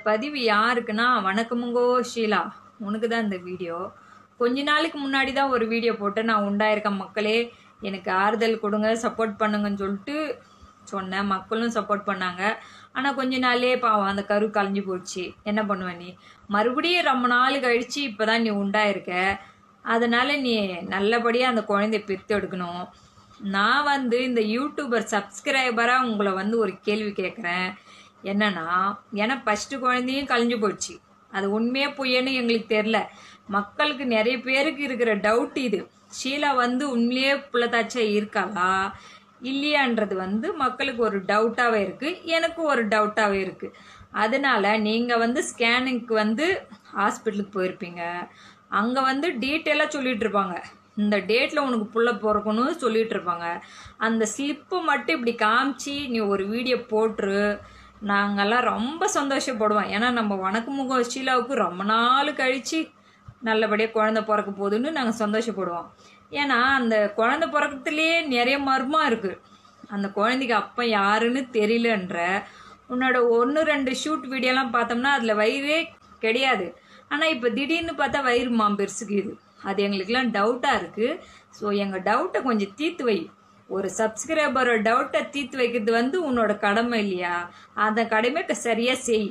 பதிவு யாருக்குன்னா, வணக்கமுங்கோ ஷீலா, உனக்கு தான் இந்த வீடியோ. கொஞ்ச நாளைக்கு முன்னாடி தான் ஒரு வீடியோ போட்டு நான் உண்டாயிருக்கேன் மக்களே, எனக்கு ஆறுதல் கொடுங்க, சப்போர்ட் பண்ணுங்கன்னு சொல்லிட்டு சொன்னேன். மக்களும் சப்போர்ட் பண்ணாங்க. ஆனால் கொஞ்ச நாளே பாவம் அந்த கரு கலைஞ்சு போச்சு. என்ன பண்ணுவ நீ? மறுபடியும் ரொம்ப நாள் கழிச்சு இப்போ தான் நீ உண்டாயிருக்க. அதனால நீ நல்லபடியாக அந்த குழந்தைய பெற்று எடுக்கணும். நான் இந்த யூடியூபர் சப்ஸ்கிரைபராக உங்களை ஒரு கேள்வி கேட்குறேன். என்னன்னா, ஏன்னா ஃபஸ்ட்டு குழந்தையும் கலைஞ்சு போச்சு. அது உண்மையே பொய்யன்னு எங்களுக்கு தெரில. மக்களுக்கு நிறைய பேருக்கு இருக்கிற டவுட் இது. ஷீலா உண்மையிலேயே புள்ளத்தாச்சா இருக்காளா இல்லையான்றது மக்களுக்கு ஒரு டவுட்டாகவே இருக்குது. எனக்கு ஒரு டவுட்டாகவே இருக்குது. அதனால நீங்கள் ஸ்கேனிங்க்கு ஹாஸ்பிட்டலுக்கு போயிருப்பீங்க. அங்கே டீட்டெயிலாக சொல்லிட்டு இருப்பாங்க. இந்த டேட்டில் உனக்கு புள்ள பிறக்கணும்னு சொல்லிட்டு இருப்பாங்க. அந்த ஸ்லிப்பை மட்டும் இப்படி காமிச்சு நீ ஒரு வீடியோ போட்டுரு. நாங்கள்லாம் ரொம்ப சந்தோஷப்படுவோம். ஏன்னா நம்ம வணக்கமுக ஷீலாவுக்கு ரொம்ப நாள் கழித்து நல்லபடியாக குழந்தை பிறக்க போகுதுன்னு நாங்கள் சந்தோஷப்படுவோம். ஏன்னா அந்த குழந்தை பிறக்கத்துலேயே நிறைய மர்மம் இருக்குது. அந்த குழந்தைக்கு அப்போ யாருன்னு தெரியலன்ற உன்னோட 1-2 ஷூட் வீடியோலாம் பார்த்தோம்னா அதில் வயிறே கிடையாது. ஆனால் இப்போ திடீர்னு பார்த்தா வயிறு பெருசுக்குது. அது எங்களுக்கெல்லாம் டவுட்டாக இருக்குது. ஸோ எங்கள் டவுட்டை கொஞ்சம் தீர்த்து வை. ஒரு சப்ஸ்கிரைபரோட டவுட்டை தீர்த்து வைக்கிறது உன்னோட கடமை இல்லையா? அந்த கடமையை சரியாக செய்.